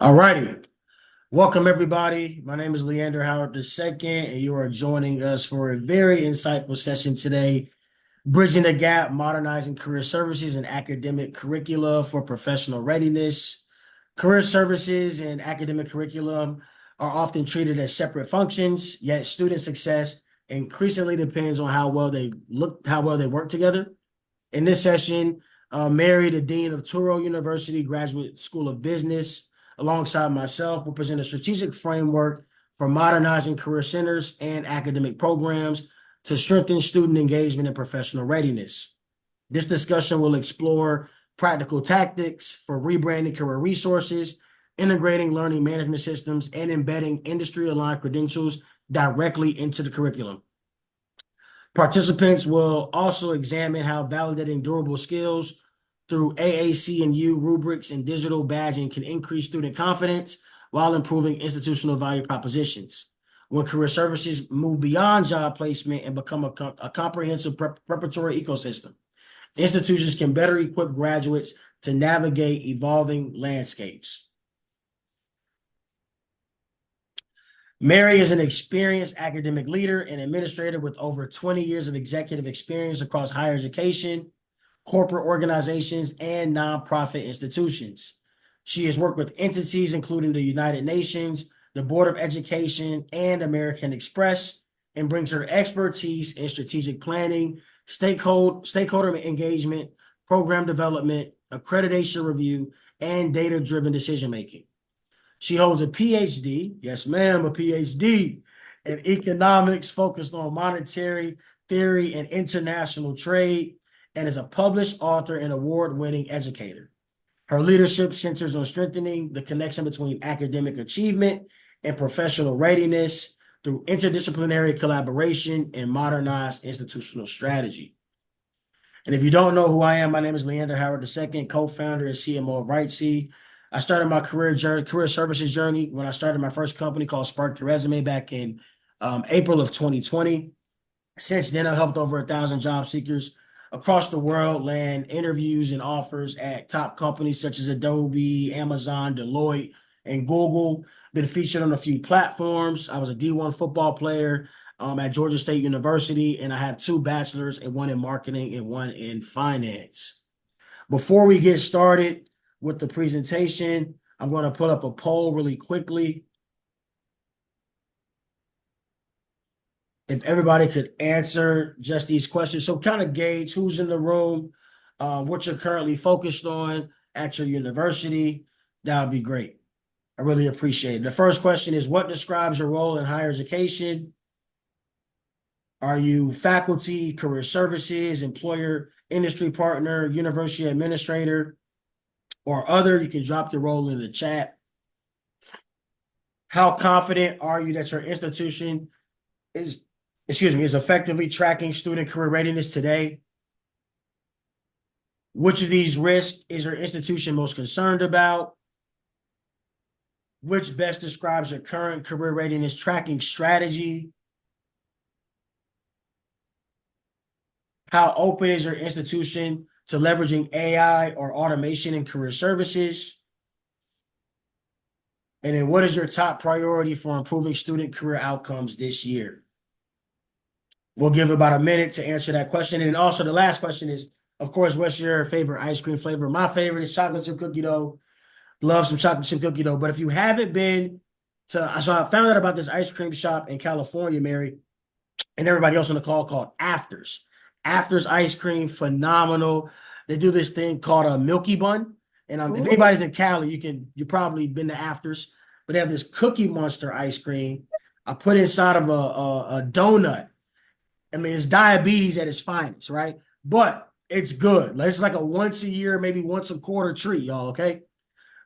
All righty. Welcome, everybody. My name is Leander Howard II, and you are joining us for a very insightful session today, Bridging the Gap, Modernizing Career Services and Academic Curricula for Professional Readiness. Career services and academic curriculum are often treated as separate functions, yet student success increasingly depends on how well they work together. In this session, Mary, the Dean of Touro University Graduate School of Business, alongside myself, will present a strategic framework for modernizing career centers and academic programs to strengthen student engagement and professional readiness. This discussion will explore practical tactics for rebranding career resources, integrating learning management systems, and embedding industry-aligned credentials directly into the curriculum. Participants will also examine how validating durable skills through AAC&U rubrics and digital badging can increase student confidence while improving institutional value propositions. When career services move beyond job placement and become a comprehensive preparatory ecosystem, institutions can better equip graduates to navigate evolving landscapes. Mary is an experienced academic leader and administrator with over 20 years of executive experience across higher education, corporate organizations, and nonprofit institutions. She has worked with entities including the United Nations, the Board of Education, and American Express, and brings her expertise in strategic planning, stakeholder engagement, program development, accreditation review, and data-driven decision-making. She holds a Ph.D., yes, ma'am, a Ph.D. in economics focused on monetary theory and international trade, and is a published author and award-winning educator. Her leadership centers on strengthening the connection between academic achievement and professional readiness through interdisciplinary collaboration and modernized institutional strategy. And if you don't know who I am, my name is Leander Howard II, co-founder and CMO of WriteSea. I started my career services journey when I started my first company called Spark Your Resume back in April of 2020. Since then, I've helped over 1,000 job seekers across the world land interviews and offers at top companies such as Adobe, Amazon, Deloitte, and Google. Been featured on a few platforms. I was a D1 football player at Georgia State University, and I have 2 bachelors, and 1 in marketing and 1 in finance. Before we get started with the presentation, I'm going to put up a poll really quickly. If everybody could answer just these questions. So kind of gauge who's in the room, what you're currently focused on at your university. That would be great. I really appreciate it. The first question is, what describes your role in higher education? Are you faculty, career services, employer, industry partner, university administrator, or other? You can drop your role in the chat. How confident are you that your institution is effectively tracking student career readiness today? Which of these risks is your institution most concerned about? Which best describes your current career readiness tracking strategy? How open is your institution to leveraging AI or automation in career services? And then what is your top priority for improving student career outcomes this year? We'll give about a minute to answer that question. And also the last question is, of course, what's your favorite ice cream flavor? My favorite is chocolate chip cookie dough. Love some chocolate chip cookie dough. But if you haven't been to, so I found out about this ice cream shop in California, Mary, and everybody else on the call, called Afters. Afters ice cream, phenomenal. They do this thing called a Milky Bun. And if anybody's in Cali, you probably been to Afters, but they have this Cookie Monster ice cream. I put inside of a donut. I mean, it's diabetes at its finest, right? But it's good. It's like a once a year, maybe once a quarter treat, y'all, okay?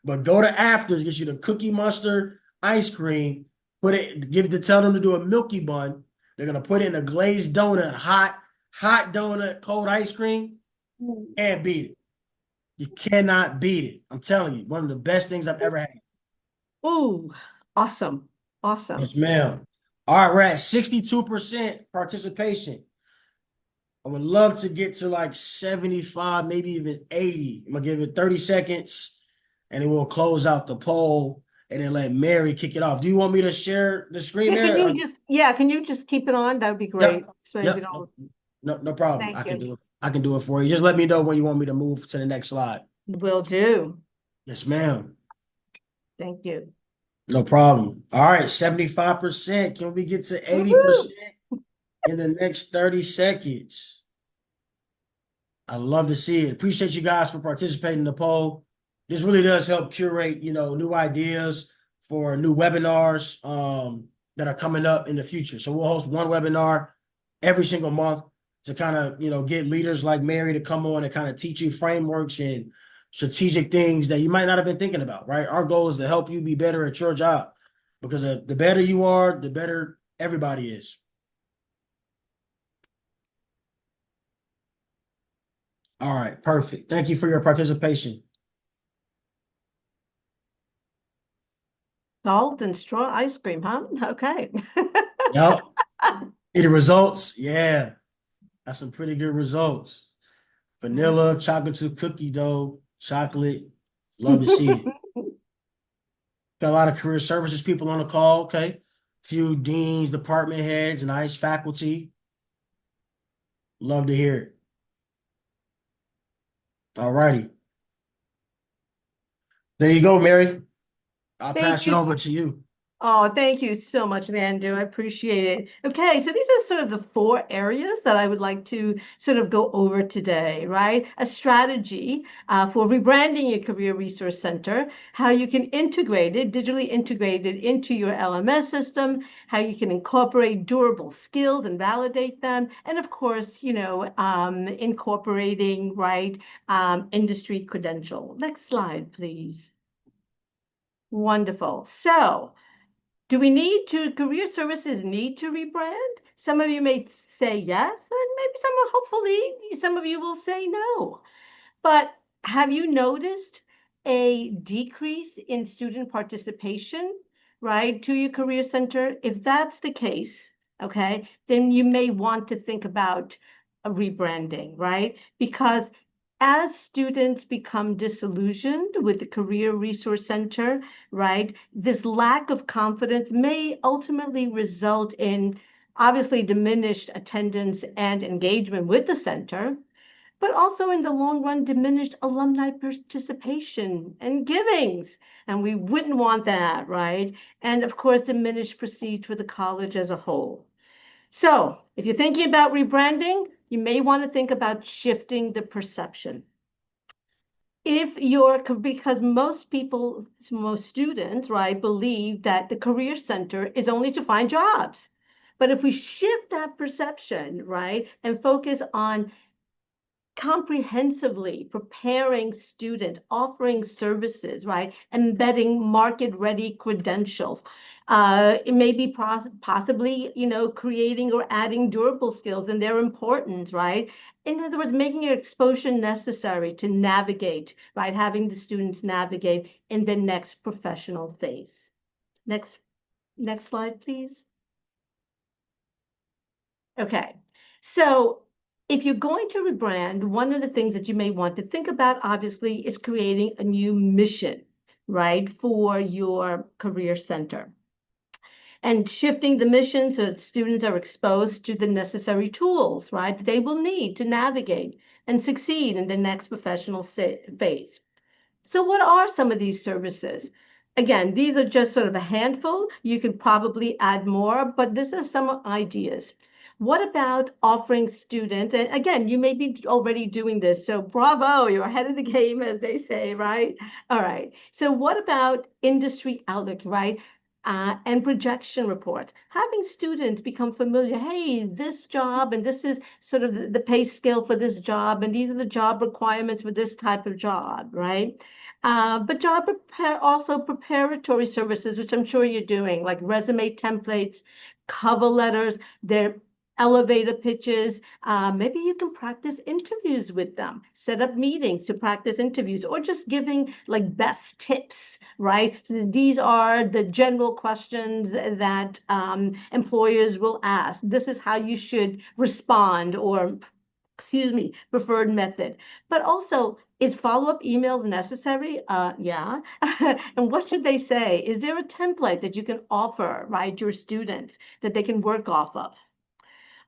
But go to Afters, get you the Cookie Monster ice cream, tell them to do a Milky Bun. They're going to put it in a glazed donut, hot donut, cold ice cream. Can't beat it. You cannot beat it. I'm telling you, one of the best things I've ever had. Oh, awesome. Awesome. Yes, ma'am. All right, we're at 62% participation. I would love to get to like 75, maybe even 80. I'm going to give it 30 seconds, and it will close out the poll. and then let Mary kick it off. Do you want me to share the screen Yeah, there? can you just keep it on? That would be great. Yep. So we Yep. No, don't, no problem. thank I can you. do it. I can do it for you. Just let me know when you want me to move to the next slide. Will do. Yes, ma'am. Thank you. No problem. All right, 75%. Can we get to Woohoo! 80% in the next 30 seconds? I love to see it. Appreciate you guys for participating in the poll. This really does help curate, new ideas for new webinars that are coming up in the future. So we'll host one webinar every single month to kind of, get leaders like Mary to come on and kind of teach you frameworks and strategic things that you might not have been thinking about, right? Our goal is to help you be better at your job because the better you are, the better everybody is. All right, perfect. Thank you for your participation. Salt and straw ice cream, huh? Okay. Yep. The results, yeah, that's some pretty good results. Vanilla, chocolate chip cookie dough, chocolate. Love to see it. Got a lot of career services people on the call. Okay. Few deans, department heads, nice faculty. Love to hear it. All righty. There you go, Mary. I'll Thank pass it you. over to you. Oh, thank you so much, Leander. I appreciate it. Okay, so these are sort of the four areas that I would like to sort of go over today, right? A strategy for rebranding your Career Resource Center, how you can integrate it, digitally integrate it into your LMS system, how you can incorporate durable skills and validate them, and of course, incorporating, right, industry credential. Next slide, please. Wonderful. So, do we need to, career services need to rebrand? Some of you may say yes, and maybe hopefully, some of you will say no. But have you noticed a decrease in student participation, right, to your career center? If that's the case, okay, then you may want to think about a rebranding, right? Because as students become disillusioned with the Career Resource Center, right, this lack of confidence may ultimately result in obviously diminished attendance and engagement with the center, but also in the long run, diminished alumni participation and givings. And we wouldn't want that, right? And of course, diminished prestige for the college as a whole. So if you're thinking about rebranding, you may want to think about shifting the perception. If you're, because most people, most students, right, believe that the career center is only to find jobs. But if we shift that perception, right, and focus on comprehensively preparing students, offering services, right? Embedding market-ready credentials. It may be possibly, creating or adding durable skills, and they're important, right? In other words, making your exposure necessary to navigate, right? Having the students navigate in the next professional phase. Next slide, please. Okay, so if you're going to rebrand, one of the things that you may want to think about, obviously, is creating a new mission, right, for your career center. And shifting the mission so that students are exposed to the necessary tools, right, that they will need to navigate and succeed in the next professional phase. So what are some of these services? Again, these are just sort of a handful. You can probably add more, but this are some ideas. What about offering students, and again, you may be already doing this, so bravo, you're ahead of the game, as they say, right? All right. So what about industry outlook, right? And projection reports, having students become familiar. Hey, this job, and this is sort of the pay scale for this job, and these are the job requirements for this type of job, right? But also preparatory services, which I'm sure you're doing, like resume templates, cover letters, their elevator pitches. Maybe you can practice interviews with them, set up meetings to practice interviews, or just giving like best tips, right? So these are the general questions that employers will ask. This is how you should respond, or excuse me, preferred method. But also Is follow-up emails necessary? Yeah. And what should they say? Is there a template that you can offer, right, your students that they can work off of?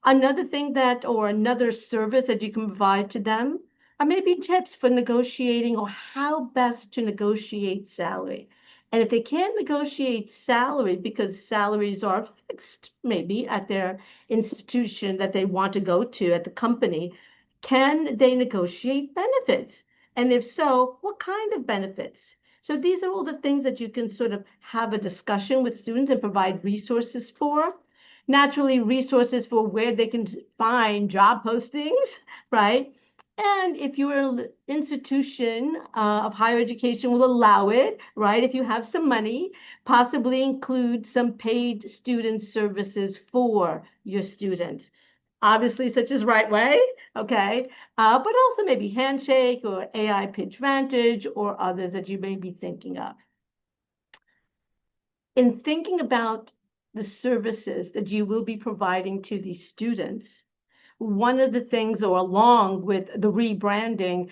Another thing that, or another service that you can provide to them are maybe tips for negotiating or how best to negotiate salary. And if they can't negotiate salary because salaries are fixed, maybe at their institution that they want to go to at the company, can they negotiate benefits? And if so, what kind of benefits? So these are all the things that you can sort of have a discussion with students and provide resources for. Naturally, resources for where they can find job postings, right? And if your institution of higher education will allow it, right? If you have some money, possibly include some paid student services for your students. Obviously, such as RightWay, okay? But also maybe Handshake or AI Pitch Vantage or others that you may be thinking of. In thinking about the services that you will be providing to these students, one of the things, or along with the rebranding,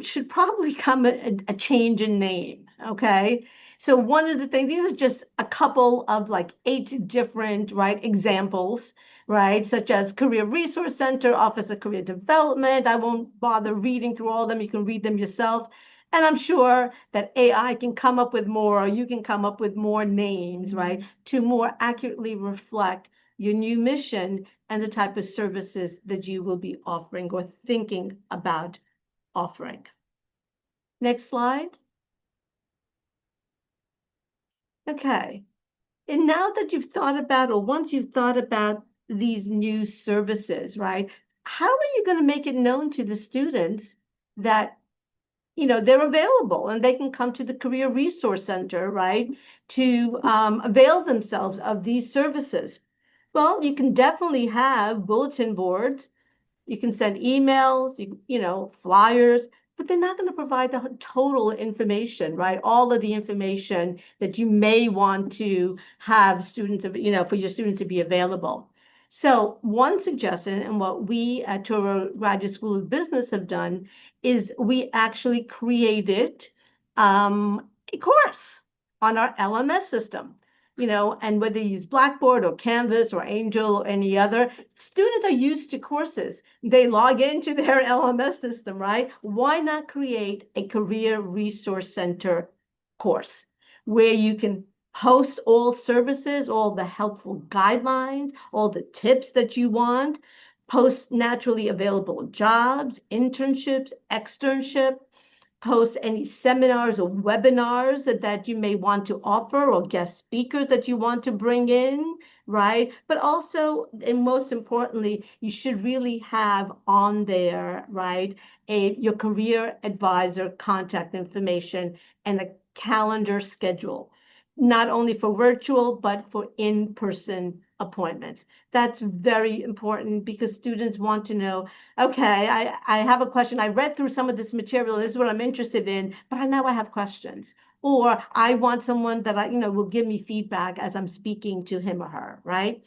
should probably come a change in name, okay? So one of the things, these are just a couple of like 8 different, right, examples, right, such as Career Resource Center, Office of Career Development. I won't bother reading through all of them. You can read them yourself. And I'm sure that AI can come up with more, or you can come up with more names, right, to more accurately reflect your new mission and the type of services that you will be offering or thinking about offering. Next slide. Okay. And now that you've thought about, or once you've thought about these new services, right, how are you going to make it known to the students that they're available and they can come to the Career Resource Center, right, to avail themselves of these services? Well, you can definitely have bulletin boards. You can send emails, flyers, but they're not going to provide the total information, right? All of the information that you may want to have students, for your students to be available. So one suggestion, and what we at Touro Graduate School of Business have done, is we actually created a course on our LMS system. And whether you use Blackboard or Canvas or Angel or any other, students are used to courses. They log into their LMS system, right? Why not create a Career Resource Center course where you can post all services, all the helpful guidelines, all the tips that you want, post naturally available jobs, internships, externship, post any seminars or webinars that you may want to offer, or guest speakers that you want to bring in, right? But also, and most importantly, you should really have on there, right, your career advisor contact information and a calendar schedule, not only for virtual, but for in-person appointments. That's very important because students want to know, okay, I have a question. I read through some of this material. This is what I'm interested in, but now I have questions. Or I want someone that will give me feedback as I'm speaking to him or her, right?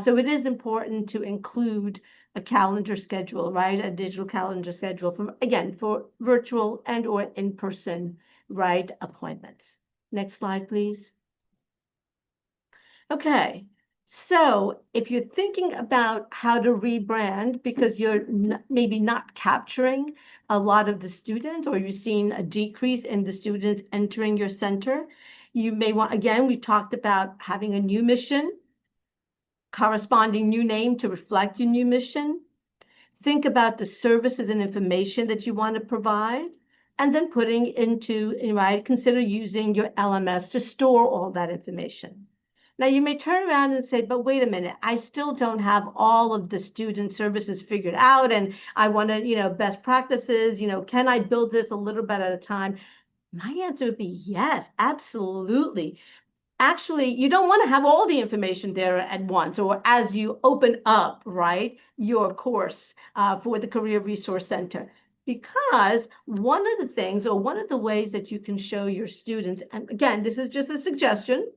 So it is important to include a calendar schedule, right? A digital calendar schedule for virtual and or in-person, right, appointments. Next slide, please. Okay. So if you're thinking about how to rebrand because you're maybe not capturing a lot of the students, or you've seen a decrease in the students entering your center, you may want, again, we talked about having a new mission, corresponding new name to reflect your new mission. Think about the services and information that you want to provide, and then putting right, consider using your LMS to store all that information. Now, you may turn around and say, but wait a minute, I still don't have all of the student services figured out, and I want to, best practices, can I build this a little bit at a time? My answer would be yes, absolutely. Actually, you don't want to have all the information there at once or as you open up, right, your course for the Career Resource Center. Because one of the things, or one of the ways that you can show your students, and again, this is just a suggestion,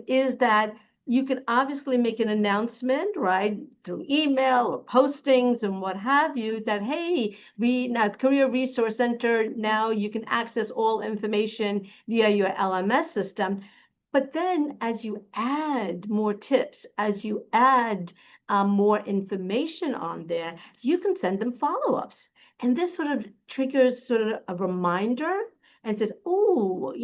is that You can obviously make an announcement, right, through email or postings and what have you, that, hey, we now at Career Resource Center, now you can access all information via your LMS system. But then as you add more tips, as you add more information on there, you can send them follow-ups. And this sort of triggers sort of a reminder and says, oh,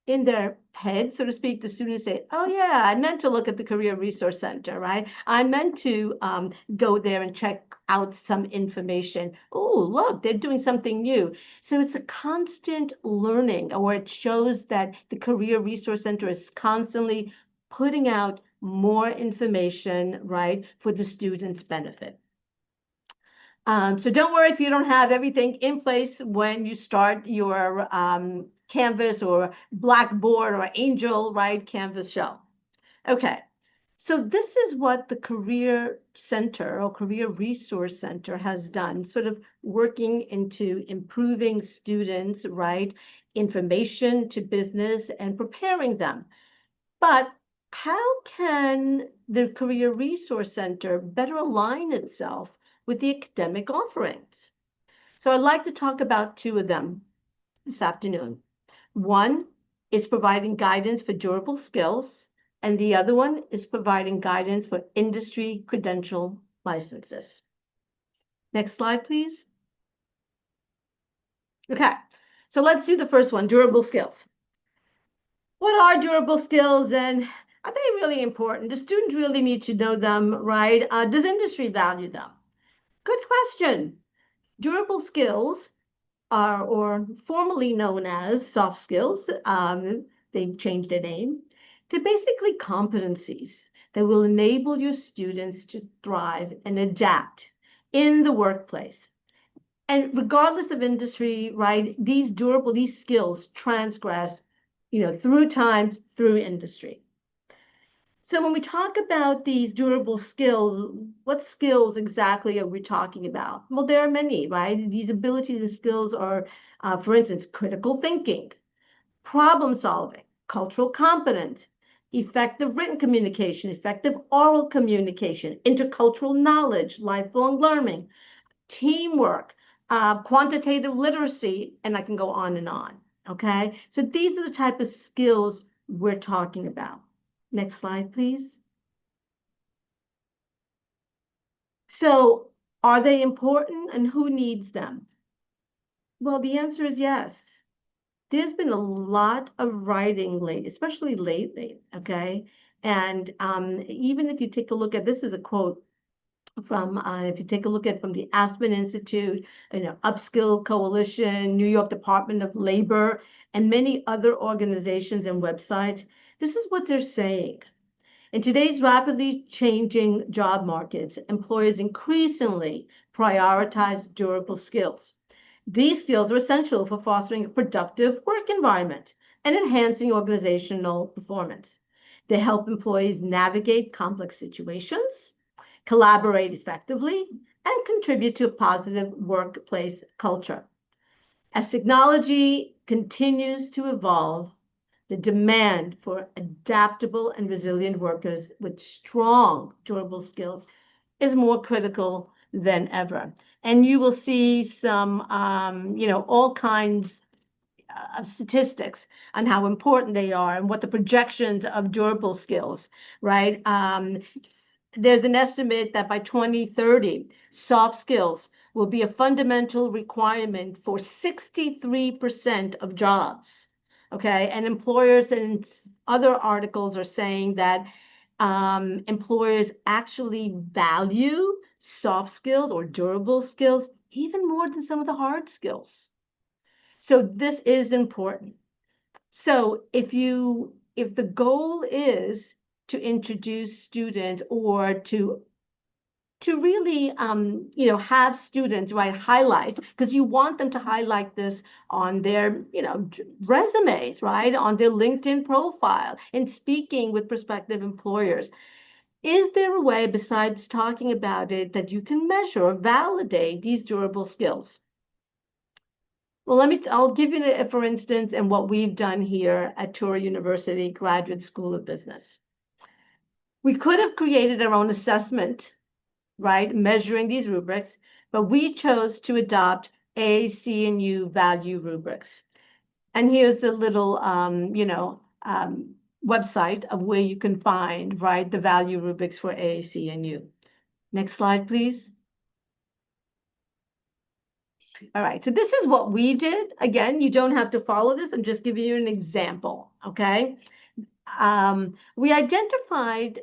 in their head, so to speak, the students say, oh, yeah, I meant to look at the Career Resource Center, right? I meant to go there and check out some information. Oh, look, they're doing something new. So it's a constant learning, or it shows that the Career Resource Center is constantly putting out more information, right, for the students' benefit. So don't worry if you don't have everything in place when you start your Canvas or Blackboard or Angel, right, Canvas shell. Okay, so this is what the Career Center or Career Resource Center has done, sort of working into improving students, right, information to business and preparing them. But how can the Career Resource Center better align itself with the academic offerings? So I'd like to talk about two of them this afternoon. One is providing guidance for durable skills, and the other one is providing guidance for industry credential licenses. Next slide, please. Okay, so let's do the first one, durable skills. What are durable skills, and are they really important? Do students really need to know them, right? Does industry value them? Good question. Durable skills are, or formerly known as soft skills, they've changed their name. They're basically competencies that will enable your students to thrive and adapt in the workplace. And regardless of industry, right, these skills transgress, through time, through industry. So when we talk about these durable skills, what skills exactly are we talking about? Well, there are many, right? These abilities and skills are, for instance, critical thinking, problem solving, cultural competence, effective written communication, effective oral communication, intercultural knowledge, lifelong learning, teamwork, quantitative literacy, and I can go on and on, okay? So these are the type of skills we're talking about. Next slide, please. So are they important, and who needs them? Well, the answer is yes. There's been a lot of writing especially lately, okay? And even if you take a look at, this is a quote from, if you take a look at from the Aspen Institute, Upskill Coalition, New York Department of Labor, and many other organizations and websites, this is what they're saying. In today's rapidly changing job markets, employers increasingly prioritize durable skills. These skills are essential for fostering a productive work environment and enhancing organizational performance. They help employees navigate complex situations, collaborate effectively, and contribute to a positive workplace culture. As technology continues to evolve, the demand for adaptable and resilient workers with strong, durable skills is more critical than ever. And you will see some, all kinds of statistics on how important they are and what the projections of durable skills, right? There's an estimate that by 2030, soft skills will be a fundamental requirement for 63% of jobs. Okay, and employers and other articles are saying that employers actually value soft skills or durable skills even more than some of the hard skills. So this is important. So if the goal is to introduce students or to really have students, right, highlight, because you want them to highlight this on their resumes, right, on their LinkedIn profile, in speaking with prospective employers. Is there a way besides talking about it that you can measure or validate these durable skills? Well, I'll give you for instance, and what we've done here at Touro University Graduate School of Business. We could have created our own assessment, right, measuring these rubrics, but we chose to adopt AAC&U value rubrics. And here's the little, website of where you can find, right, the value rubrics for AAC&U. Next slide, please. All right, so this is what we did. Again, you don't have to follow this. I'm just giving you an example, okay? We identified,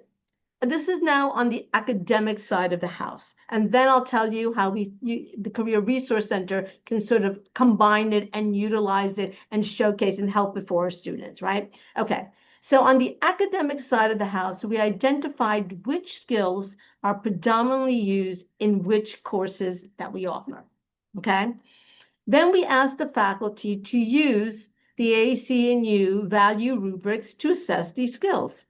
this is now on the academic side of the house. And then I'll tell you how the Career Resource Center can sort of combine it and utilize it and showcase and help it for our students, right? Okay, so on the academic side of the house, we identified which skills are predominantly used in which courses that we offer, okay? Then we asked the faculty to use the AAC&U value rubrics to assess these skills.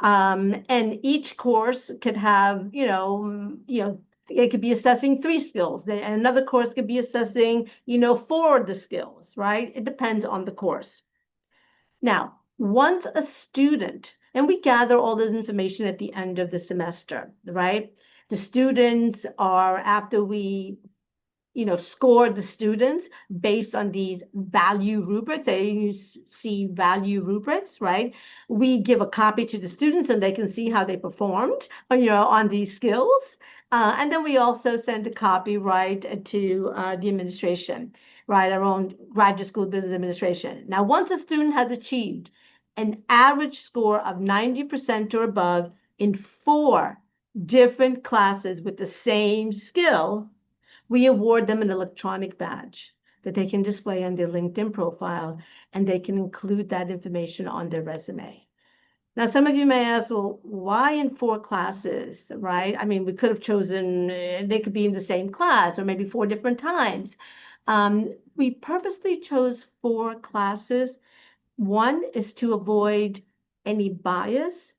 And each course could have, it could be assessing 3 skills, and another course could be assessing, 4 of the skills, right? It depends on the course. Now, once a student, and we gather all this information at the end of the semester, right? The students are, after we score the students based on these value rubrics. They see value rubrics, right? We give a copy to the students and they can see how they performed, on these skills. And then we also send a copy, right, to the administration, right, our own graduate school business administration. Now, once a student has achieved an average score of 90% or above in 4 different classes with the same skill, we award them an electronic badge that they can display on their LinkedIn profile, and they can include that information on their resume. Now, some of you may ask, well, why in 4 classes, right? I mean, we could have chosen, they could be in the same class or maybe 4 different times. We purposely chose 4 classes. One is to avoid any bias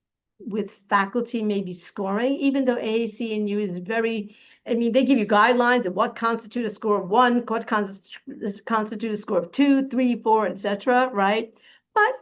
with faculty maybe scoring, even though AAC&U is very, they give you guidelines of what constitutes a score of 1, what constitutes a score of 2, 3, 4, etc., right? But,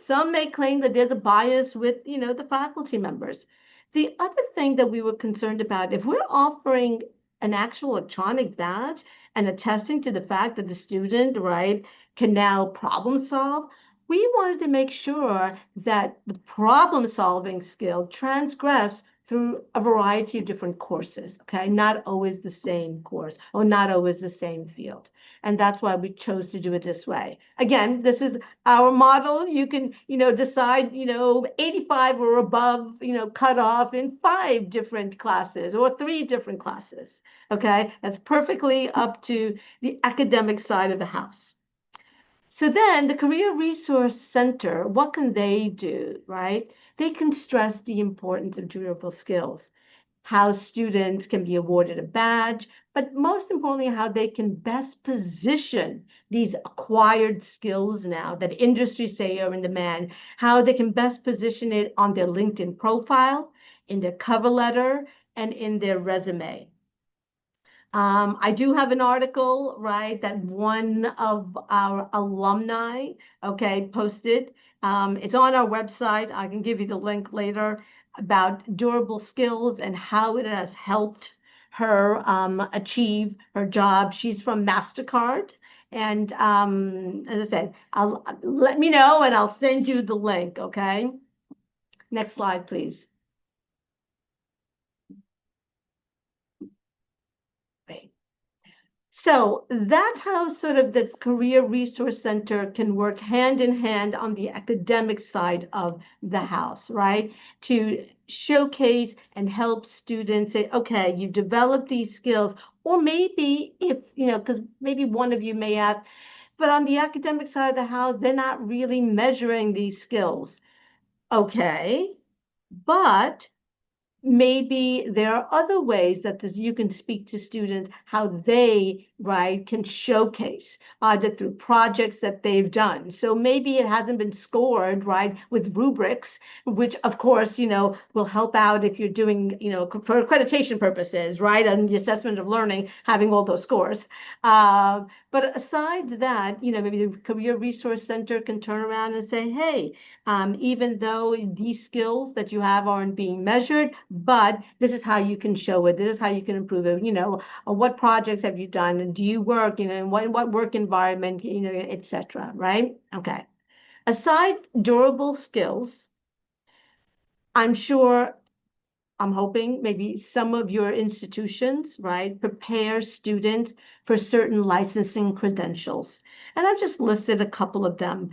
some may claim that there's a bias with, the faculty members. The other thing that we were concerned about, if we're offering an actual electronic badge and attesting to the fact that the student, right, can now problem solve, we wanted to make sure that the problem-solving skill transgressed through a variety of different courses, okay? Not always the same course or not always the same field. And that's why we chose to do it this way. Again, this is our model. You can, decide, 85 or above, cut off in 5 different classes or 3 different classes, okay? That's perfectly up to the academic side of the house. So then the Career Resource Center, what can they do, right? They can stress the importance of durable skills, how students can be awarded a badge, but most importantly, how they can best position these acquired skills now that industries say are in demand, how they can best position it on their LinkedIn profile, in their cover letter, and in their resume. I do have an article, right, that one of our alumni, okay, posted. It's on our website. I can give you the link later about durable skills and how it has helped her achieve her job. She's from MasterCard. And as I said, let me know and I'll send you the link, okay? Next slide, please. So that's how sort of the Career Resource Center can work hand in hand on the academic side of the house, right? To showcase and help students say, okay, you've developed these skills, or maybe if, because maybe one of you may ask, but on the academic side of the house, they're not really measuring these skills. Okay, but maybe there are other ways that you can speak to students how they right, can showcase either through projects that they've done. So maybe it hasn't been scored, right, with rubrics, which of course, will help out if you're doing, for accreditation purposes, right, and the assessment of learning, having all those scores. But aside that, maybe the Career Resource Center can turn around and say, hey, even though these skills that you have aren't being measured, but this is how you can show it. This is how you can improve it. What projects have you done? And do you work, in what work environment, et cetera, right? Okay. Aside durable skills, I'm hoping maybe some of your institutions, right, prepare students for certain licensing credentials. And I've just listed a couple of them.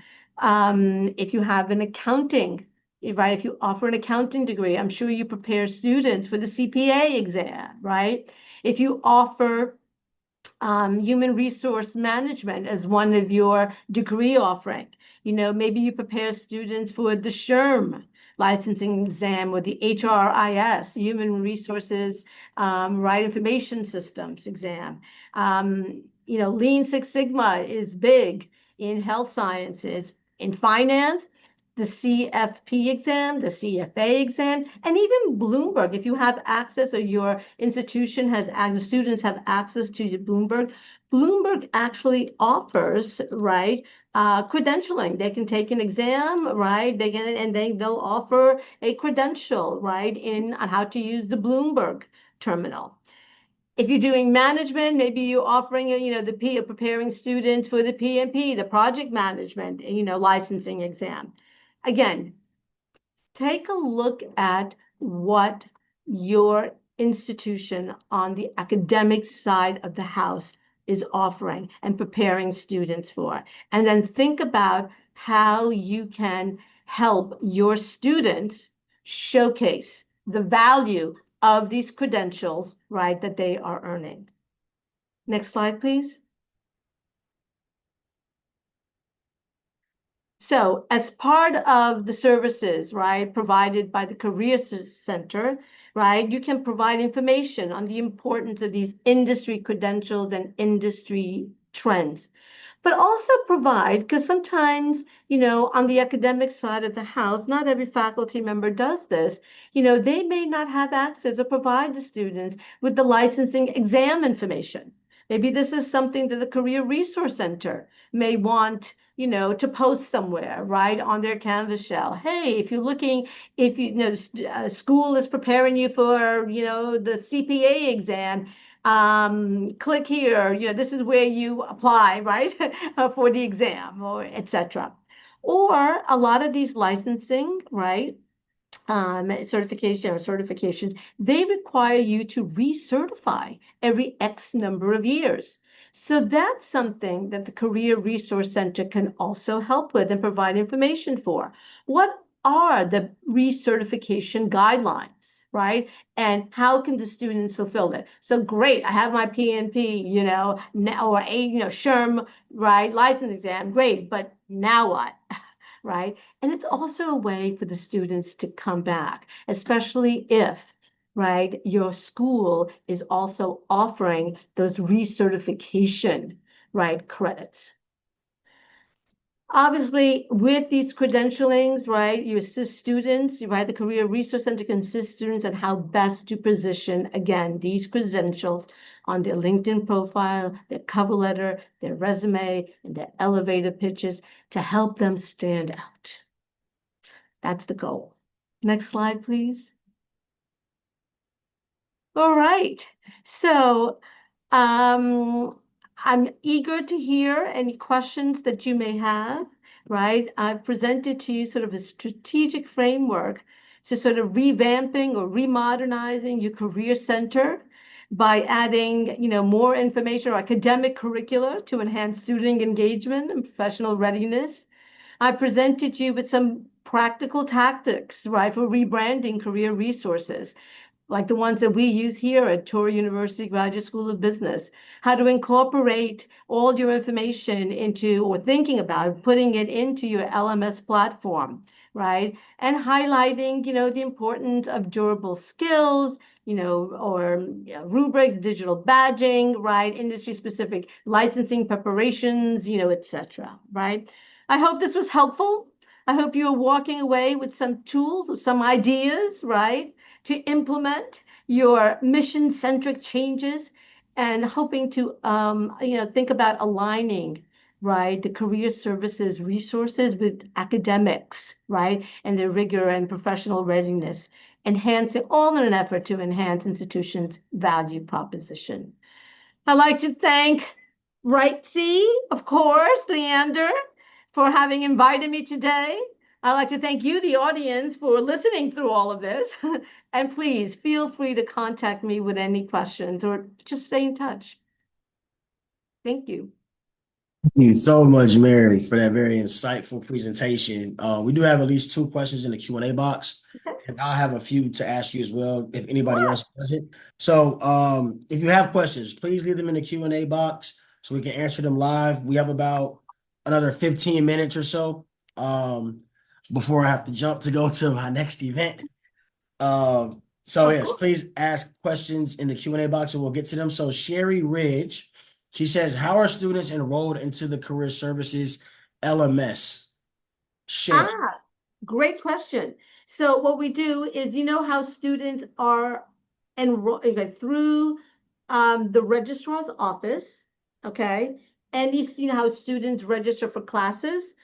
If you have an accounting, right, if you offer an accounting degree, I'm sure you prepare students for the CPA exam, right? If you offer human resource management as one of your degree offering. Maybe you prepare students for the SHRM licensing exam or the HRIS, Human Resources, Right Information Systems exam. Lean Six Sigma is big in health sciences. In finance, the CFP exam, the CFA exam, and even Bloomberg. If you have access or your institution has, the students have access to Bloomberg, Bloomberg actually offers, right, credentialing. They can take an exam, right? They'll offer a credential, right, on how to use the Bloomberg terminal. If you're doing management, maybe you're offering, preparing students for the PMP, the project management, licensing exam. Again, take a look at what your institution on the academic side of the house is offering and preparing students for. And then think about how you can help your students showcase the value of these credentials, right, that they are earning. Next slide, please. So as part of the services, right, provided by the Career Center, right, you can provide information on the importance of these industry credentials and industry trends, but also provide, because sometimes, on the academic side of the house, not every faculty member does this, they may not have access or provide the students with the licensing exam information. Maybe this is something that the Career Resource Center may want, to post somewhere, right, on their Canvas shell. Hey, if school is preparing you for, the CPA exam, click here, this is where you apply, right, for the exam, or etc. Or a lot of these licensing, right, certifications, they require you to recertify every X number of years. So that's something that the Career Resource Center can also help with and provide information for. What are the recertification guidelines, right? And how can the students fulfill it? So great, I have my PNP, or SHRM, right, license exam, great, but now what? Right? And it's also a way for the students to come back, especially if, right, your school is also offering those recertification, right, credits. Obviously, with these credentialings, right, you assist students, right, the Career Resource Center can assist students on how best to position, again, these credentials on their LinkedIn profile, their cover letter, their resume, and their elevator pitches to help them stand out. That's the goal. Next slide, please. All right. So I'm eager to hear any questions that you may have, right? I've presented to you sort of a strategic framework to sort of revamping or remodernizing your career center by adding, more information or academic curricula to enhance student engagement and professional readiness. I presented you with some practical tactics, right, for rebranding career resources, like the ones that we use here at Touro University Graduate School of Business, how to incorporate all your information into, or thinking about putting it into your LMS platform, right? And highlighting, the importance of durable skills, or rubrics, digital badging, right? Industry specific licensing preparations, etc., right? I hope this was helpful. I hope you're walking away with some tools or some ideas, right, to implement your mission centric changes and hoping to, think about aligning, right, the career services resources with academics, right, and their rigor and professional readiness, enhancing all in an effort to enhance institutions' value proposition. I'd like to thank WriteSea, of course, Leander, for having invited me today. I'd like to thank you, the audience, for listening through all of this. And please feel free to contact me with any questions or just stay in touch. Thank you. Thank you so much, Mary, for that very insightful presentation. We do have at least two questions in the Q&A box, and I'll have a few to ask you as well if anybody Sure. else doesn't. So if you have questions, please leave them in the Q&A box so we can answer them live. We have about another 15 minutes or so before I have to jump to go to my next event. So Of yes, course. please ask questions in the Q&A box and we'll get to them. So Sherry Ridge, she says, how are students enrolled into the Career Services LMS? Share. Ah, great question. So what we do is, how students are enrolled through the registrar's office, okay? And you know how students register for classes.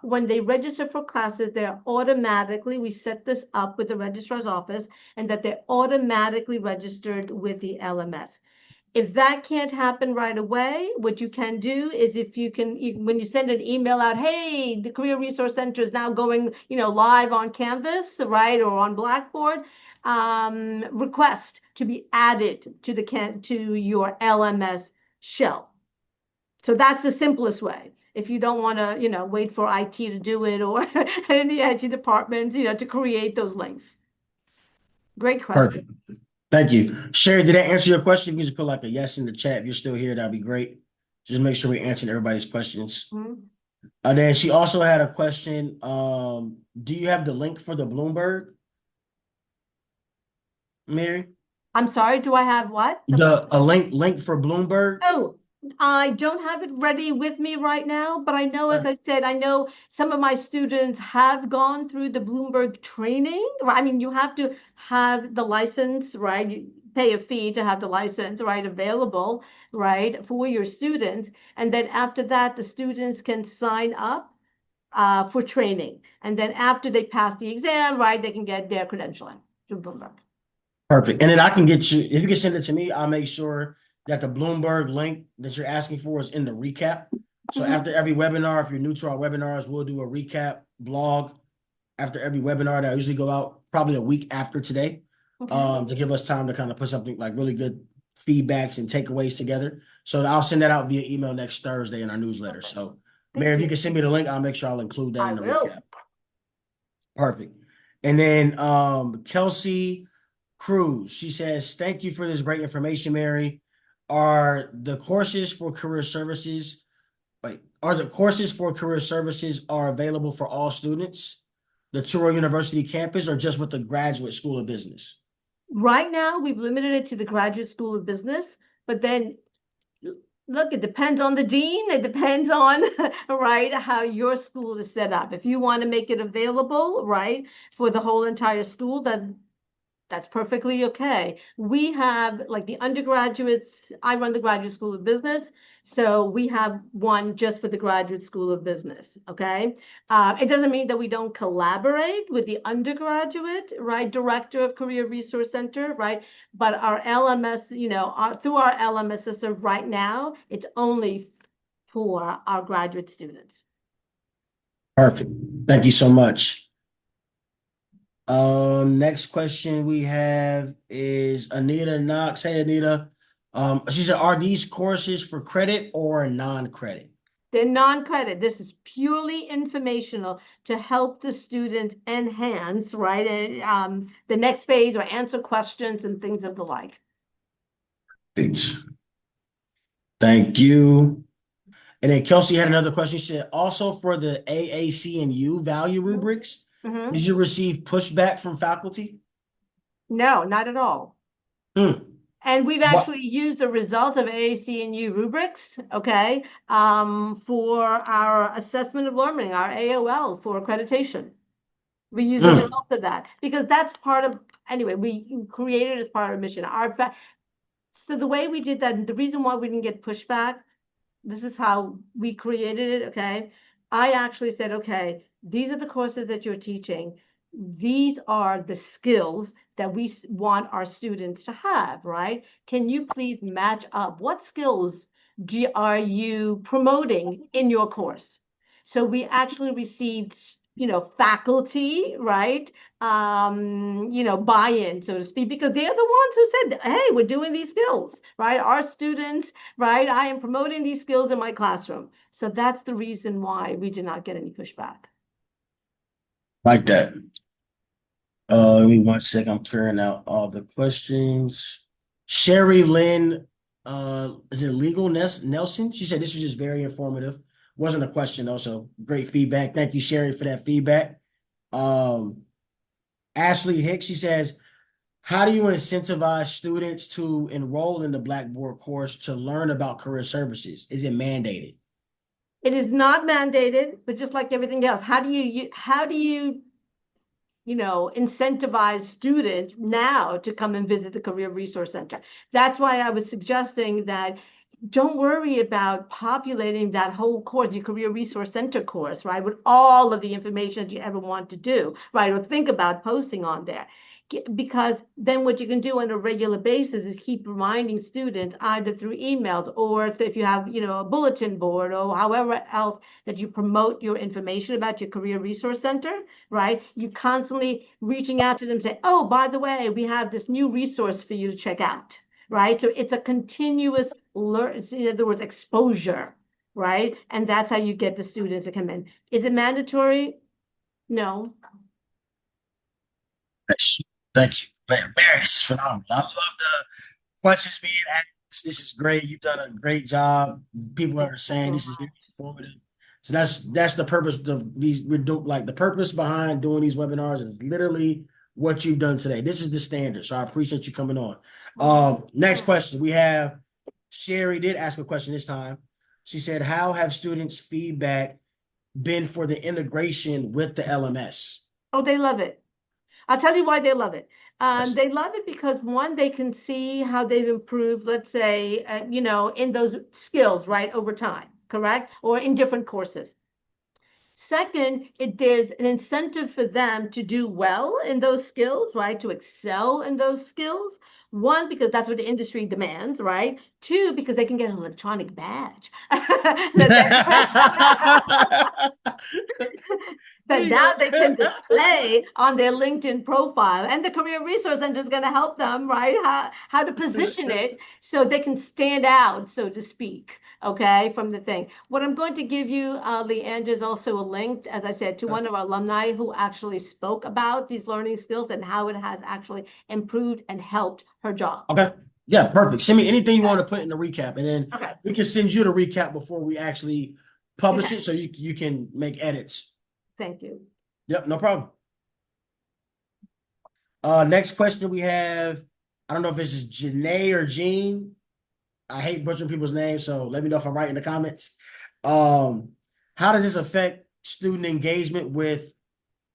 When they register for classes, they're automatically, we set this up with the registrar's office, and that they're automatically registered with the LMS. If that can't happen right away, what you can do is if you can, when you send an email out, hey, the Career Resource Center is now going, live on Canvas, right, or on Blackboard, request to be added to your LMS shell. So that's the simplest way. If you don't want to, wait for IT to do it or in the IT department, to create those links. Great question. Perfect. Thank you. Sherry, did that answer your question? You can just put like a yes in the chat. If you're still here, that'd be great. Just make sure we're answering everybody's questions. Mhm. And then she also had a question. Do you have the link for the Bloomberg, Mary? I'm sorry, do I have what? A link for Bloomberg? Oh, I don't have it ready with me right now, but I know, as I said, I know some of my students have gone through the Bloomberg training. I mean, you have to have the license, right? You pay a fee to have the license, right, available, right, for your students. And then after that, the students can sign up for training. And then after they pass the exam, right, they can get their credentialing through Bloomberg. Perfect. And then I can get you, if you can send it to me, I'll make sure that the Bloomberg link that you're asking for is in the recap. So Mhm. after every webinar, if you're new to our webinars, we'll do a recap blog after every webinar that usually go out probably a week after today, Okay. to give us time to kind of put something like really good feedbacks and takeaways together. So I'll send that out via email next Thursday in our newsletter. Perfect. So Mary, Thank if you you. can send me the link, I'll make sure I'll include that I in the will. recap. Perfect. And then Kelsey Cruz, she says, thank you for this great information, Mary. Are the courses for career services, are the courses for career services are available for all students, the Touro University campus, or just with the Graduate School of Business? Right now, we've limited it to the Graduate School of Business, but then look, it depends on the dean. It depends on, right, how your school is set up. If you want to make it available, right, for the whole entire school, then that's perfectly okay. We have like the undergraduates, I run the Graduate School of Business. So we have one just for the Graduate School of Business. Okay. It doesn't mean that we don't collaborate with the undergraduate, right, director of Career Resource Center, right? But our LMS, through our LMS system right now, it's only for our graduate students. Perfect. Thank you so much. Next question we have is Anita Knox. Hey, Anita. She said, are these courses for credit or non-credit? They're non-credit. This is purely informational to help the student enhance, right, the next phase or answer questions and things of the like. Thanks. Thank you. And then Kelsey had another question. She said, also for the AAC&U value rubrics, Mhm. Did you receive pushback from faculty? No, not at all. Hmm. And we've What? actually used the results of AAC&U rubrics, okay, for our assessment of learning, our AOL for accreditation. We use the Hmm. results of that because that's part of, anyway, we created as part of our mission. So the way we did that, the reason why we didn't get pushback, this is how we created it, okay? I actually said, okay, these are the courses that you're teaching. These are the skills that we want our students to have, right? Can you please match up? What skills are you promoting in your course? So we actually received, faculty, right? Buy-in, so to speak, because they're the ones who said, hey, we're doing these skills, right? Our students, right? I am promoting these skills in my classroom. So that's the reason why we did not get any pushback. Like that. Give me 1 second. I'm clearing out all the questions. Sherry Lynn, is it Legal Nelson? She said this was just very informative. Wasn't a question though, so great feedback. Thank you, Sherry, for that feedback. Um, Ashley Hicks, she says, how do you incentivize students to enroll in the Blackboard course to learn about career services? Is it mandated? It is not mandated, but just like everything else, how do you incentivize students now to come and visit the Career Resource Center? That's why I was suggesting that don't worry about populating that whole course, your Career Resource Center course, right, with all of the information that you ever want to do, right, or think about posting on there. Because then what you can do on a regular basis is keep reminding students either through emails or if you have, a bulletin board or however else that you promote your information about your Career Resource Center, right? You constantly reaching out to them, say, oh, by the way, we have this new resource for you to check out, right? So it's a continuous learn, in other words, exposure, right? And that's how you get the students to come in. Is it mandatory? No. Yes. Thank you. Man, Mary, this is phenomenal. I love the questions being asked. This is great. You've done a great job. People Thank are you saying so this is very much. informative. So that's the purpose of these. We're doing like the purpose behind doing these webinars is literally what you've done today. This is the standard. So I appreciate you coming on. Well, thank Next you. question. We have Sherry did ask a question this time. She said, how have students' feedback been for the integration with the LMS? Oh, they love it. I'll tell you why they love it. Yes. They love it because one, they can see how they've improved, let's say, in those skills, right, over time, correct? Or in different courses. Second, there's an incentive for them to do well in those skills, right? To excel in those skills. One, because that's what the industry demands, right? Two, because they can get an electronic badge. That now they can display on their LinkedIn profile. And the Career Resource Center is going to help them, right? How to position it so they can stand out, so to speak, okay, from the thing. What I'm going to give you, Leander, is also a link, as I said, to one of our alumni who actually spoke about these learning skills and how it has actually improved and helped her job. Okay. Yeah, perfect. Send me anything you want to put in the recap, and then Okay. we can send you the recap before we actually publish Okay. it, so you can make edits. Thank you. Yep, no problem. Next question we have. I don't know if it's Janae or Jean. I hate butchering people's names, so let me know if I'm right in the comments. Um, how does this affect student engagement with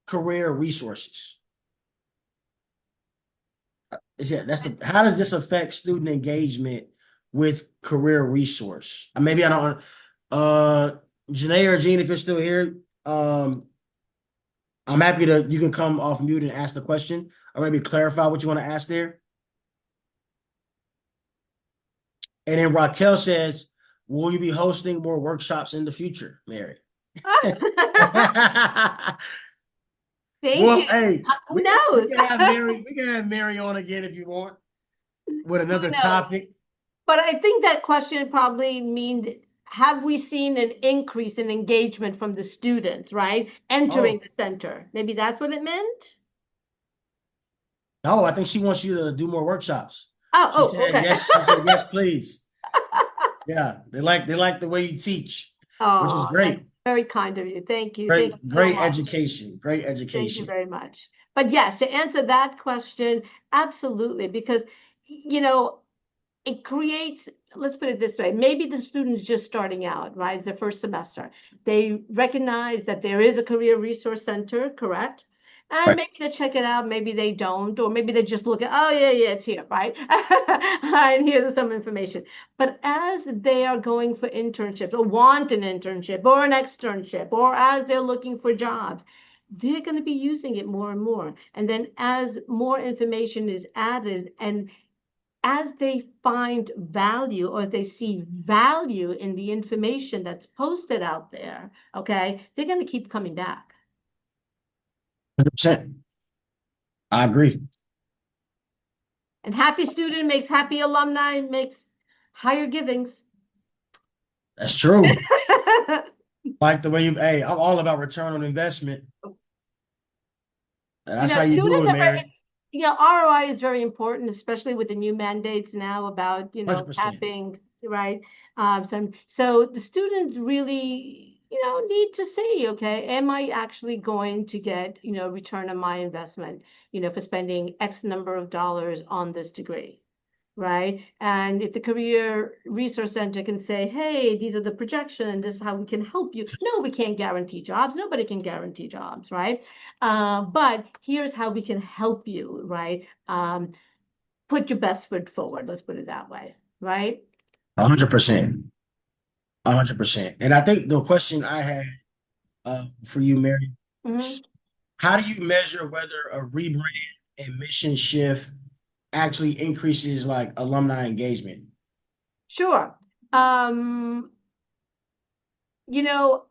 career resources? That's the how does this affect student engagement with career resource? Maybe I don't Janae or Jean, if you're still here, I'm happy to you can come off mute and ask the question or maybe clarify what you want to ask there. And then Raquel says, will you be hosting more workshops in the future, Mary? Thank you. Well, hey, Who knows? We can have Mary on again if you want with Who another knows? topic. But I think that question probably means have we seen an increase in engagement from the students, right? Entering Oh, the center. Maybe that's what it meant. no, I think she wants you to do more workshops. Oh, okay. She said, yes, please. Yeah, they like the way you teach, which is Oh, that's great. Very kind of you. Thank you. Thank you Great, so great much. education. Great Thank you education. very much. But yes, to answer that question, absolutely, because you know, it creates, let's put it this way, maybe the student's just starting out, right? It's their first semester. They recognize that there is a career resource center, correct? And Right. maybe they check it out, maybe they don't, or maybe they just look at, oh yeah, yeah, it's here, right? And here's some information. But as they are going for internships or want an internship or an externship, or as they're looking for jobs, they're going to be using it more and more. And then as more information is added and as they find value or they see value in the information that's posted out there, okay, they're going to keep coming back. 100%. I agree. And happy student makes happy alumni, makes higher givings. That's true. Like the way you, hey, I'm all about return on investment. And You that's know, how you do students it, are very, Mary. ROI is very important, especially with the new mandates now about, 100%. capping, right? So the students really, need to see, okay, am I actually going to get, return on my investment, for spending X number of dollars on this degree? Right? And if the Career Resource Center can say, hey, these are the projections, and this is how we can help you. No, we can't guarantee jobs. Nobody can guarantee jobs, right? But here's how we can help you, right? Put your best foot forward. Let's put it that way, right? 100%. 100%. And I think the question I had for you, Mary, Mhm. how do you measure whether a rebrand and mission shift actually increases like alumni engagement? Sure. Um, you know,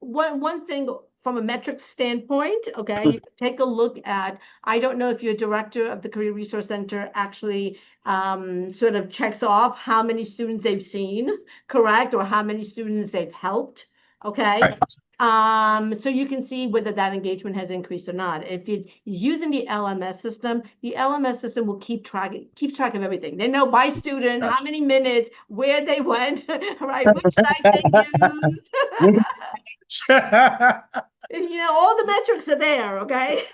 one thing from a metrics standpoint, okay, you can take a look at, I don't know if your director of the Career Resource Center actually sort of checks off how many students they've seen, correct, or how many students they've helped, okay? Right. So you can see whether that engagement has increased or not. If you're using the LMS system will keeps track of everything. They know by student, how Gotcha. many minutes, where they went, right, which site they used. All the metrics are there, okay?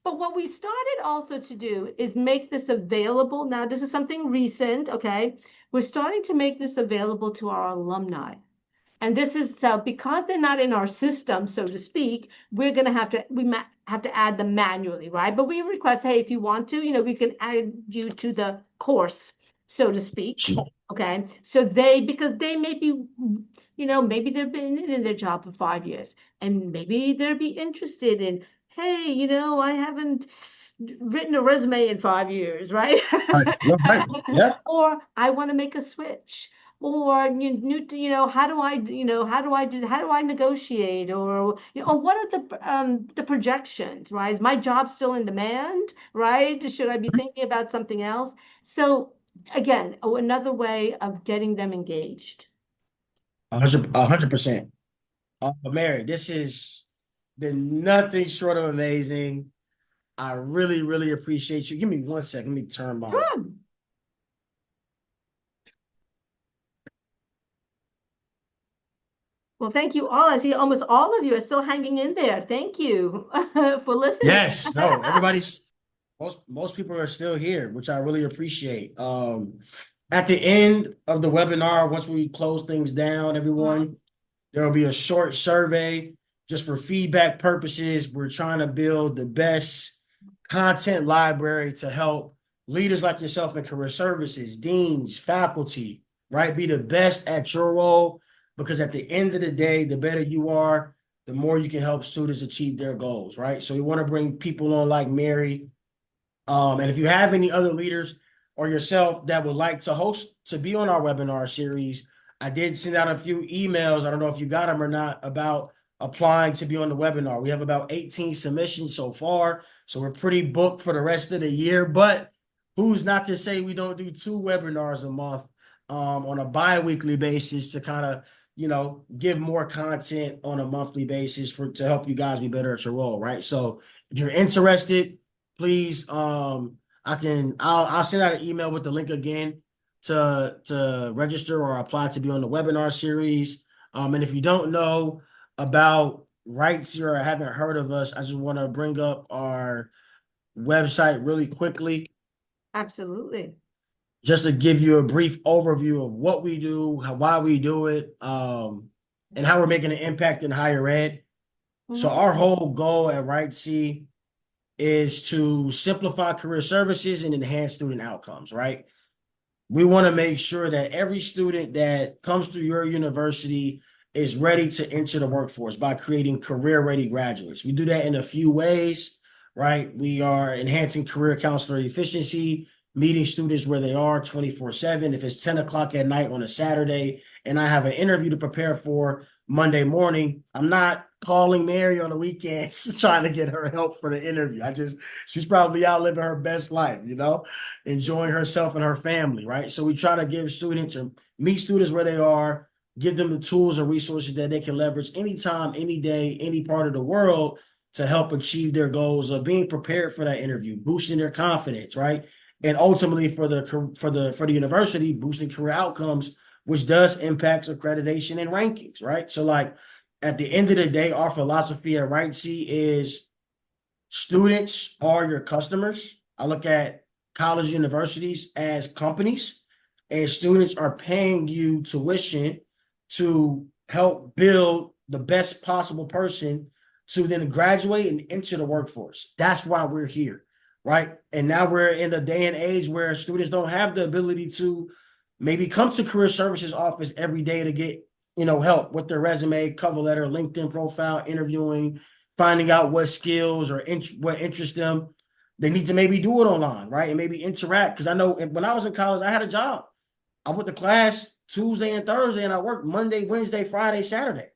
But what we started also to do is make this available. Now, this is something recent, okay? We're starting to make this available to our alumni. And this is so because they're not in our system, so to speak, we're going to have to add them manually, right? But we request, hey, if you want to, we can add you to the course, so to speak. Okay. So because they may be, maybe they've been in their job for 5 years and maybe they'll be interested in, hey, I haven't written a resume in 5 years, right? Right. You're right. Yeah. Or I want to make a switch. Or how do I negotiate? Or what are the projections, right? Is my job still in demand, right? Should I be thinking about something else? So again, another way of getting them engaged. 100%. Mary, this has been nothing short of amazing. I really, really appreciate you. Give me 1 second. Let me turn my. Sure. Well, thank you all. I see almost all of you are still hanging in there. Thank you for listening. Yes, no, everybody's most people are still here, which I really appreciate. At the end of the webinar, once we close things down, Mhm. everyone, there will be a short survey just for feedback purposes. We're trying to build the best content library to help leaders like yourself in career services, deans, faculty, right? Be the best at your role because at the end of the day, the better you are, the more you can help students achieve their goals, right? So we want to bring people on like Mary. And if you have any other leaders or yourself that would like to host to be on our webinar series, I did send out a few emails. I don't know if you got them or not about applying to be on the webinar. We have about 18 submissions so far, so we're pretty booked for the rest of the year. But who's not to say we don't do 2 webinars a month on a bi-weekly basis to kind of give more content on a monthly basis to help you guys be better at your role, right? So if you're interested, please I'll send out an email with the link again to register or apply to be on the webinar series. And if you don't know about RightSea or haven't heard of us, I just want to bring up our website really quickly, Absolutely. just to give you a brief overview of what we do, why we do it, and how we're making an impact in higher ed. So Hmm. our whole goal at RightSea is to simplify career services and enhance student outcomes, right? We want to make sure that every student that comes through your university is ready to enter the workforce by creating career-ready graduates. We do that in a few ways, right? We are enhancing career counselor efficiency, meeting students where they are 24/7. If it's 10 o'clock at night on a Saturday and I have an interview to prepare for Monday morning, I'm not calling Mary on the weekends trying to get her help for the interview. She's probably out living her best life, enjoying herself and her family, right? So we try to give students or meet students where they are, give them the tools and resources that they can leverage anytime, any day, any part of the world to help achieve their goals of being prepared for that interview, boosting their confidence, right? And ultimately for the university, boosting career outcomes, which does impacts accreditation and rankings, right? So like at the end of the day, our philosophy at RightSea is students are your customers. I look at college universities as companies, and students are paying you tuition to help build the best possible person to then graduate and enter the workforce. That's why we're here, right? And now we're in a day and age where students don't have the ability to maybe come to career services office every day to get help with their resume, cover letter, LinkedIn profile, interviewing, finding out what skills or what interests them. They need to maybe do it online, right? And maybe interact. Because I know when I was in college, I had a job. I went to class Tuesday and Thursday, and I worked Monday, Wednesday, Friday, Saturday.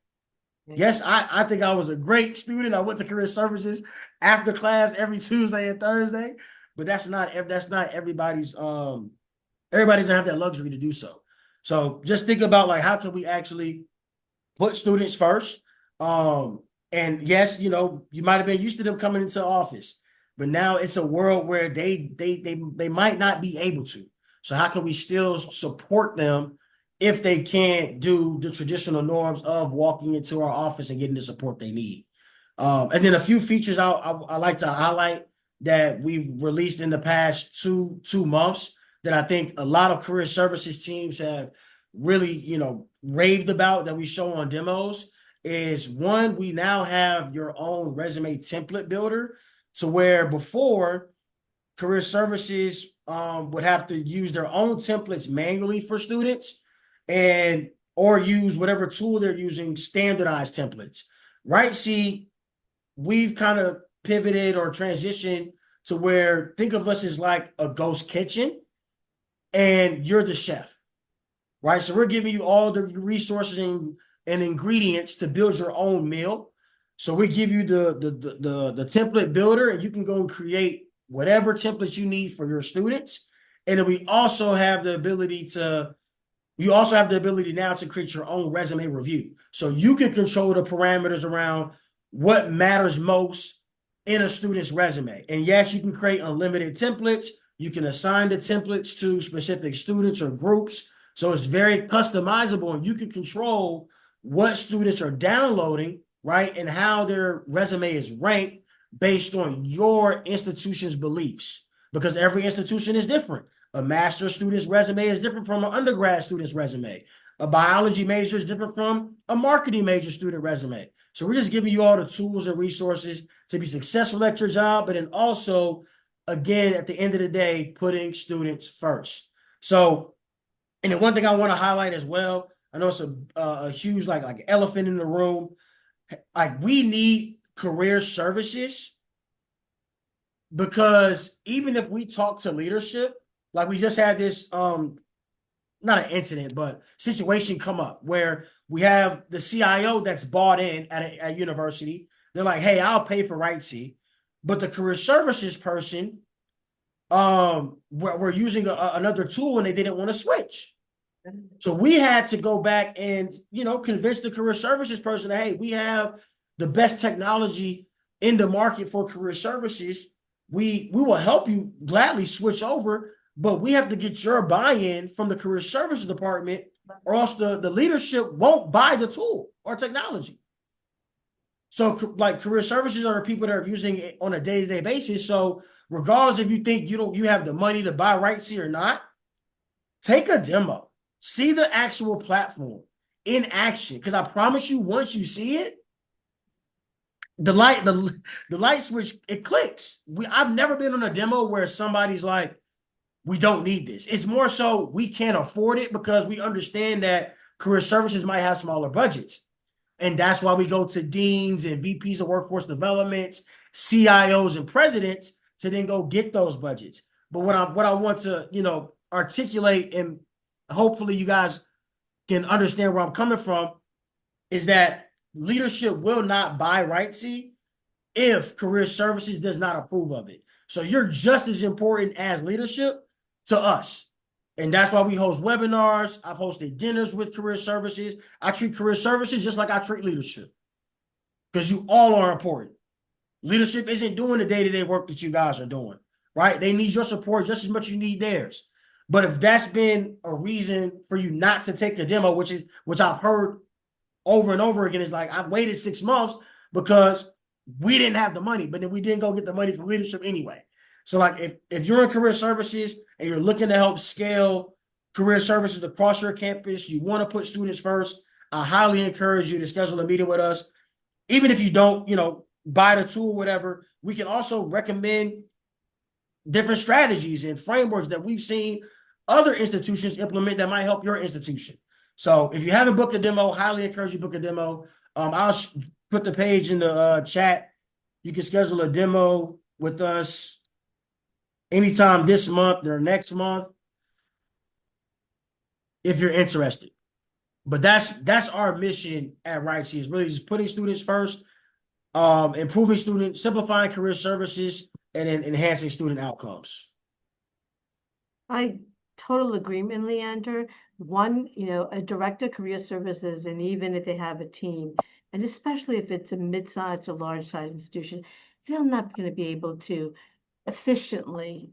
Yes, I think I was a great student. I went to career services after class every Tuesday and Thursday, but that's not everybody doesn't have that luxury to do so. So just think about like how can we actually put students first. And yes, you might have been used to them coming into office, but now it's a world where they might not be able to. So how can we still support them if they can't do the traditional norms of walking into our office and getting the support they need? And then a few features I like to highlight that we've released in the past two months that I think a lot of career services teams have really, raved about that we show on demos is one, we now have your own resume template builder to where before career services would have to use their own templates manually for students and or use whatever tool they're using standardized templates. Right? See, we've kind of pivoted or transitioned to where think of us as like a ghost kitchen and you're the chef, right? So we're giving you all the resources and ingredients to build your own meal. So we give you the template builder, and you can go and create whatever templates you need for your students. And then we also have the ability to you also have the ability now to create your own resume review. So you can control the parameters around what matters most in a student's resume. And yes, you can create unlimited templates. You can assign the templates to specific students or groups. So it's very customizable and you can control what students are downloading, right? And how their resume is ranked based on your institution's beliefs because every institution is different. A master's student's resume is different from an undergrad student's resume. A biology major is different from a marketing major student resume. So we're just giving you all the tools and resources to be successful at your job, but then also, again, at the end of the day, putting students first. So, and then one thing I want to highlight as well, I know it's a huge like elephant in the room. Like we need career services because even if we talk to leadership, like we just had this not an incident, but situation come up where we have the CIO that's bought in at university. They're like, hey, I'll pay for RightSea. But the career services person, we're using another tool and they didn't want to switch. So we had to go back and, convince the career services person, that, hey, we have the best technology in the market for career services. We will help you gladly switch over, but we have to get your buy-in from the career services department or else the leadership won't buy the tool or technology. So like career services are the people that are using it on a day-to-day basis. So regardless if you think you have the money to buy RightSea or not, take a demo, see the actual platform in action. Because I promise you, once you see it, the light switch, it clicks. I've never been on a demo where somebody's like, we don't need this. It's more so we can't afford it because we understand that career services might have smaller budgets. And that's why we go to deans and VPs of workforce developments, CIOs and presidents to then go get those budgets. But what I want to, articulate, and hopefully you guys can understand where I'm coming from, is that leadership will not buy RightSea if career services does not approve of it. So you're just as important as leadership to us. And that's why we host webinars. I've hosted dinners with career services. I treat career services just like I treat leadership, because you all are important. Leadership isn't doing the day-to-day work that you guys are doing, right? They need your support just as much as you need theirs. But if that's been a reason for you not to take the demo, which I've heard over and over again, is like, I've waited 6 months because we didn't have the money, but then we didn't go get the money from leadership anyway. So like if you're in career services and you're looking to help scale career services across your campus, you want to put students first, I highly encourage you to schedule a meeting with us. Even if you don't, buy the tool, whatever, we can also recommend different strategies and frameworks that we've seen other institutions implement that might help your institution. So if you haven't booked a demo, highly encourage you to book a demo. I'll put the page in the chat. You can schedule a demo with us anytime this month or next month if you're interested. But that's our mission at RightSea, is really just putting students first, improving students, simplifying career services, and then enhancing student outcomes. I total agreement, Leander. One, a director of career services, and even if they have a team, and especially if it's a mid-sized or large-sized institution, they're not going to be able to efficiently,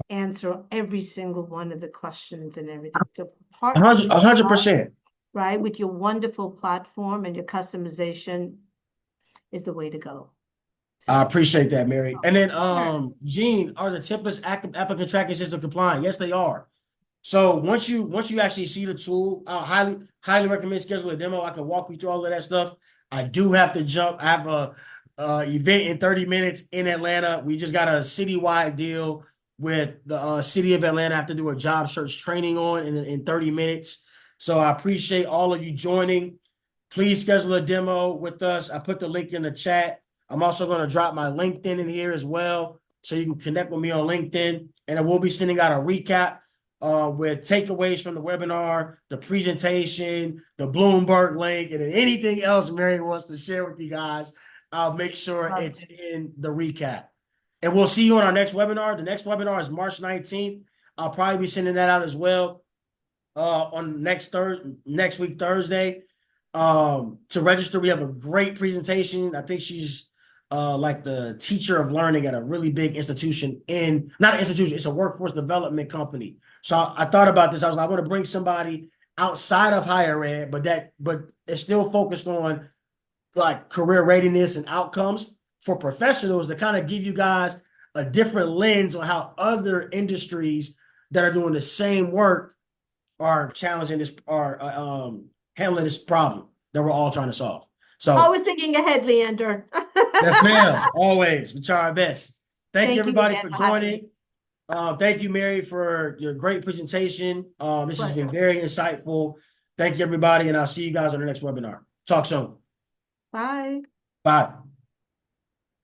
answer every single one of the questions and everything. So partner 100%. right, with your wonderful platform and your customization is the way to go. I appreciate that, Mary. And then, Gene, are the templates active applicant tracking system compliant? Yes, they are. So once you actually see the tool, I highly recommend schedule a demo. I can walk you through all of that stuff. I do have to jump. I have a event in 30 minutes in Atlanta. We just got a citywide deal with the city of Atlanta. I have to do a job search training on in 30 minutes. So I appreciate all of you joining. Please schedule a demo with us. I put the link in the chat. I'm also going to drop my LinkedIn in here as well, so you can connect with me on LinkedIn. And I will be sending out a recap with takeaways from the webinar, the presentation, the Bloomberg link, and anything else Mary wants to share with you guys. I'll make sure it's in the recap. And we'll see you on our next webinar. The next webinar is March 19th. I'll probably be sending that out as well on next week, Thursday. To register, we have a great presentation. I think she's like the teacher of learning at a really big institution not an institution, it's a workforce development company. So I thought about this. I was like, I want to bring somebody outside of higher ed, but it's still focused on like career readiness and outcomes for professionals, to kind of give you guys a different lens on how other industries that are doing the same work are challenging this, are handling this problem that we're all trying to solve. So always thinking ahead, Leander. yes, ma'am. Always. We try our best. Thank you, everybody, again for joining. Thank you, Mary, for your great presentation. This has been very insightful. Thank you, everybody, and I'll see you guys on the next webinar. Talk soon. Bye. Bye.